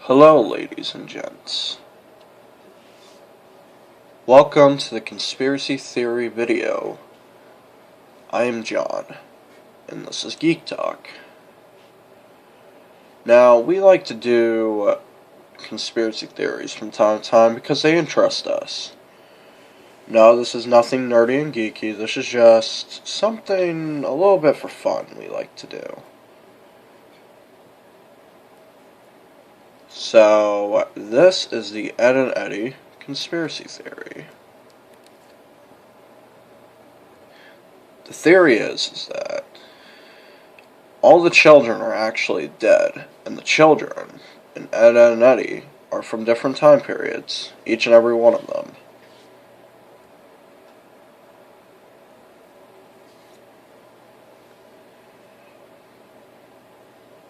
Hello, ladies and gents. Welcome to the Conspiracy Theory video. I am John, and this is Geek Talk. Now, we like to do conspiracy theories from time to time because they interest us. No, this is nothing nerdy and geeky. This is just something a little bit for fun we like to do. So, this is the Ed and Eddy conspiracy theory. The theory is that all the children are actually dead, and the children in Ed and Eddy are from different time periods, each and every one of them.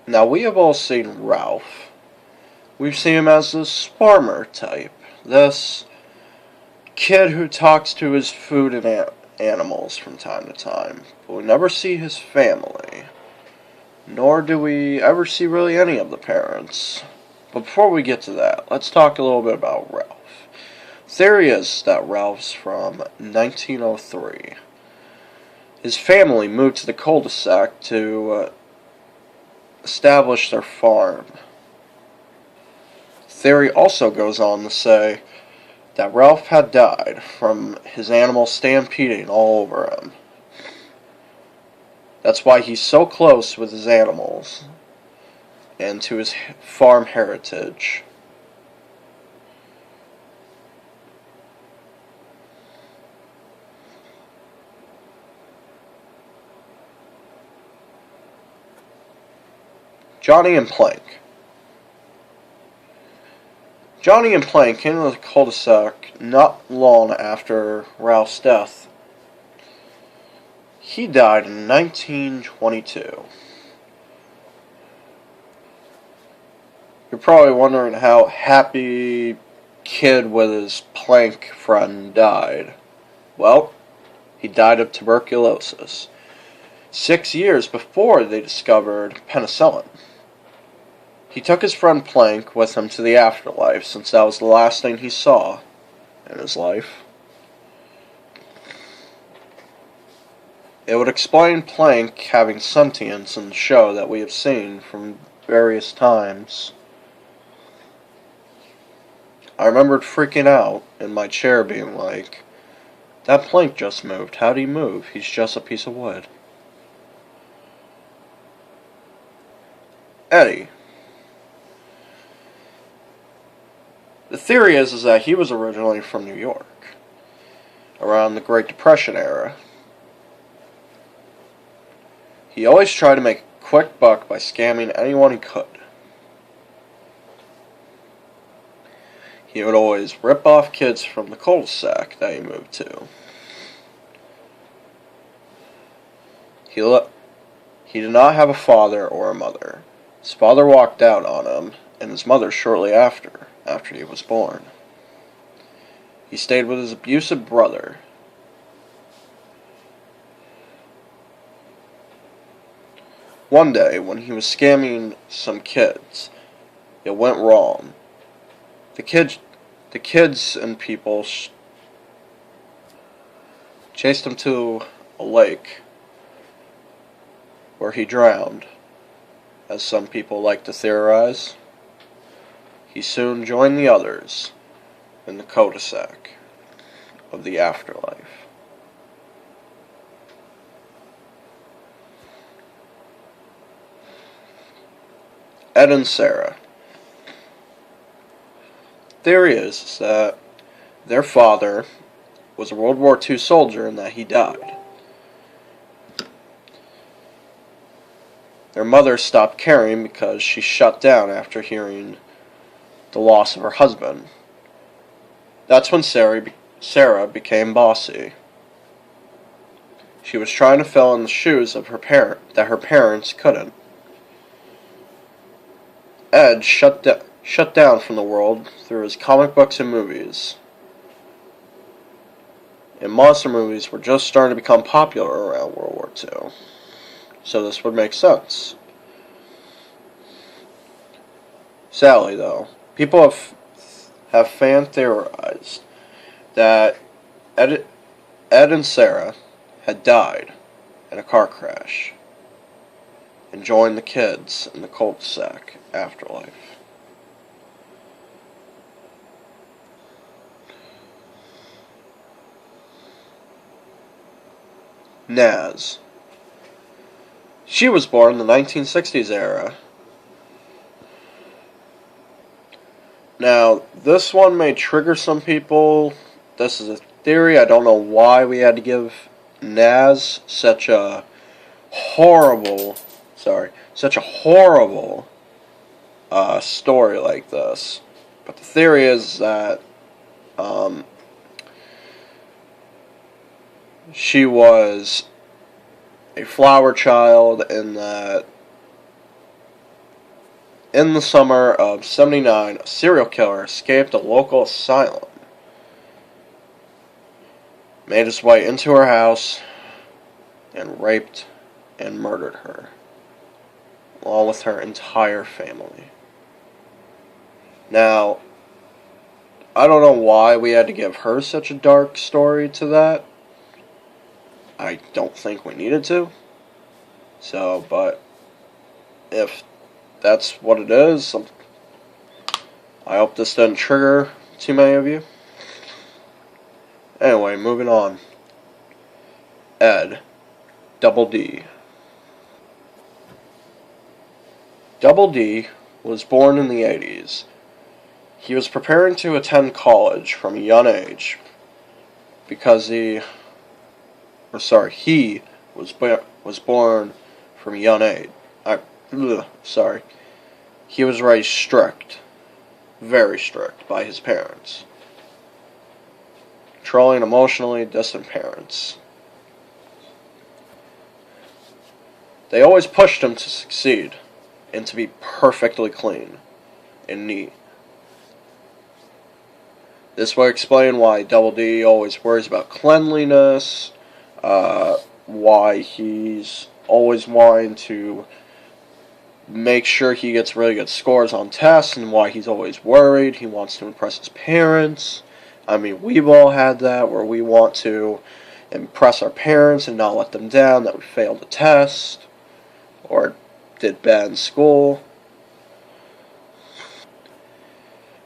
Now, we have all seen Ralph. We've seen him as this farmer type, this kid who talks to his food and animals from time to time, but we never see his family, nor do we ever see really any of the parents. But before we get to that, let's talk a little bit about Ralph. Theory is that Ralph's from 1903. His family moved to the cul-de-sac to establish their farm. Theory also goes on to say that Ralph had died from his animals stampeding all over him. That's why he's so close with his animals and to his farm heritage. Johnny and Plank. Johnny and Plank came to the cul-de-sac not long after Ralph's death. He died in 1922. You're probably wondering how happy kid with his Plank friend died. Well, he died of tuberculosis 6 years before they discovered penicillin. He took his friend Plank with him to the afterlife, since that was the last thing he saw in his life. It would explain Plank having sentience in the show that we have seen from various times. I remembered freaking out in my chair being like, that Plank just moved. How'd he move? He's just a piece of wood. Eddy. The theory is that he was originally from New York, around the Great Depression era. He always tried to make a quick buck by scamming anyone he could. He would always rip off kids from the cul-de-sac that he moved to. He did not have a father or a mother. His father walked out on him, and his mother shortly after he was born. He stayed with his abusive brother. One day, when he was scamming some kids, it went wrong. The kids and people chased him to a lake where he drowned, as some people like to theorize. He soon joined the others in the cul-de-sac of the afterlife. Ed and Sarah. Theory is that their father was a World War II soldier and that he died. Their mother stopped caring because she shut down after hearing the loss of her husband. That's when Sarah became bossy. She was trying to fill in the shoes of her parents couldn't. Ed shut down from the world through his comic books and movies. And monster movies were just starting to become popular around World War II. So this would make sense. Sadly, though, people have fan theorized that Ed, Ed and Sarah had died in a car crash and joined the kids in the cul-de-sac afterlife. Naz. She was born in the 1960s era. Now, this one may trigger some people. This is a theory. I don't know why we had to give Naz such a horrible, story like this. But the theory is that um, she was a flower child, and that in the summer of '79, a serial killer escaped a local asylum, made his way into her house, and raped and murdered her, along with her entire family. Now, I don't know why we had to give her such a dark story to that. I don't think we needed to. So, but if that's what it is, I hope this doesn't trigger too many of you. Anyway, moving on. Ed. Double D. Double D was born in the 80s. He was preparing to attend college from a young age because he was born from a young age. He was raised strict, very strict, by his parents. Controlling, emotionally distant parents. They always pushed him to succeed and to be perfectly clean and neat. This will explain why Double D always worries about cleanliness, why he's always wanting to make sure he gets really good scores on tests, and why he's always worried. He wants to impress his parents. I mean, we've all had that, where we want to impress our parents and not let them down that we failed a test or did bad in school.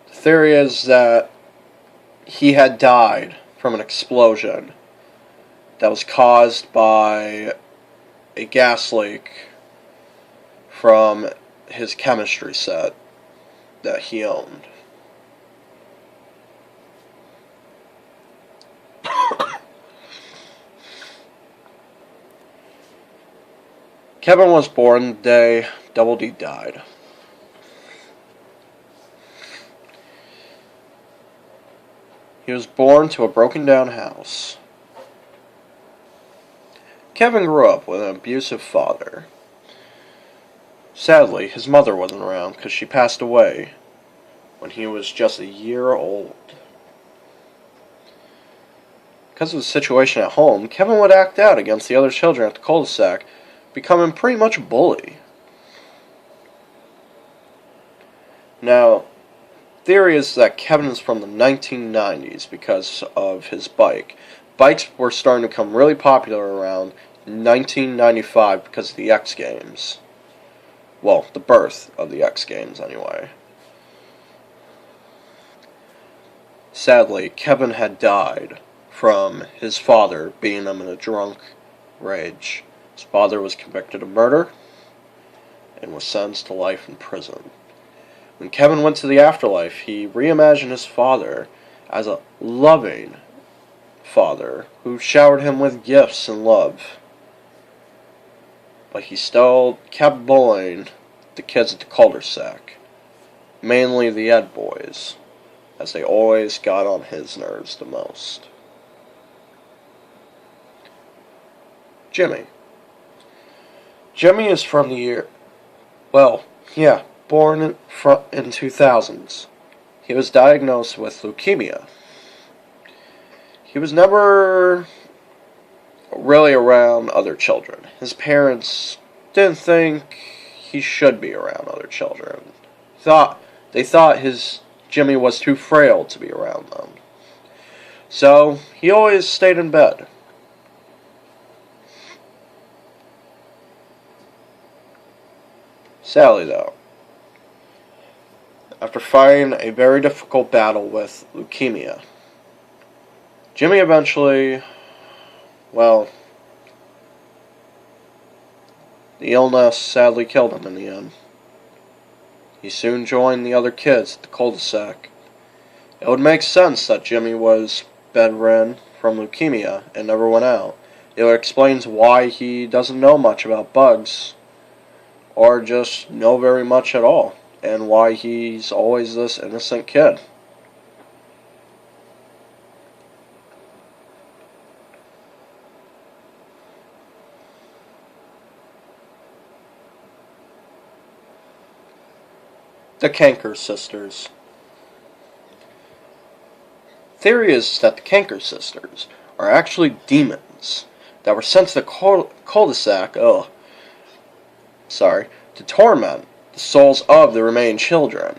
The theory is that he had died from an explosion that was caused by a gas leak from his chemistry set that he owned. Kevin was born the day Double D died. He was born to a broken down house. Kevin grew up with an abusive father. Sadly, his mother wasn't around because she passed away when he was just a year old. Because of the situation at home, Kevin would act out against the other children at the cul-de-sac, becoming pretty much a bully. Now, theory is that Kevin is from the 1990s because of his bike. Bikes were starting to become really popular around 1995 because of the X Games. Well, the birth of the X Games, anyway. Sadly, Kevin had died from his father beating him in a drunk rage. His father was convicted of murder and was sentenced to life in prison. When Kevin went to the afterlife, he reimagined his father as a loving father who showered him with gifts and love. But he still kept bullying the kids at the cul-de-sac, mainly the Ed boys, as they always got on his nerves the most. Jimmy. Jimmy is from the year... born in 2000s. He was diagnosed with leukemia. He was never really around other children. His parents didn't think he should be around other children. They thought Jimmy was too frail to be around them. So, he always stayed in bed. Sadly, though, after fighting a very difficult battle with leukemia, Jimmy eventually, well, the illness sadly killed him in the end. He soon joined the other kids at the cul-de-sac. It would make sense that Jimmy was bedridden from leukemia and never went out. It explains why he doesn't know much about bugs, or just know very much at all, and why he's always this innocent kid. The Canker Sisters. Theory is that the Canker Sisters are actually demons that were sent to the cul-de-sac, to torment the souls of the remaining children.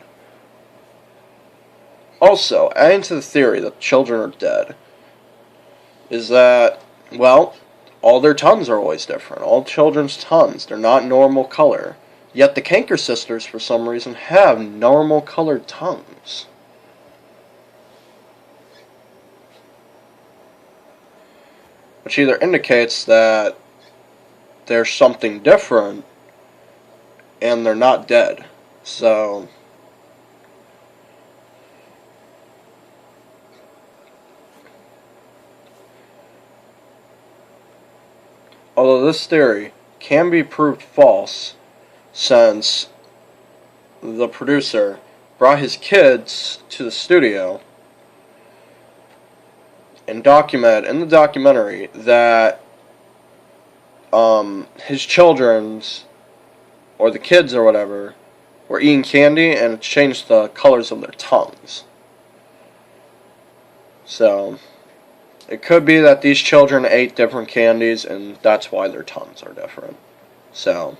Also, adding to the theory that the children are dead, is that, well, all their tongues are always different. All children's tongues, they're not normal color. Yet the Canker Sisters, for some reason, have normal colored tongues. Which either indicates that there's something different and they're not dead. So, although this theory can be proved false, since the producer brought his kids to the studio and documented in the documentary that his children's, or the kids or whatever, were eating candy and it changed the colors of their tongues. So, it could be that these children ate different candies and that's why their tongues are different. So,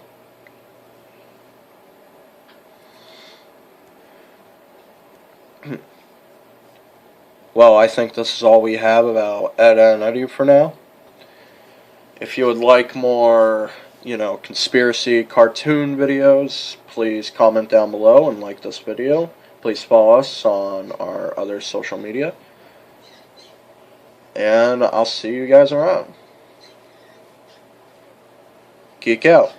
well, I think this is all we have about Ed and Eddy for now. If you would like more, conspiracy cartoon videos, please comment down below and like this video. Please follow us on our other social media. And I'll see you guys around. Geek out.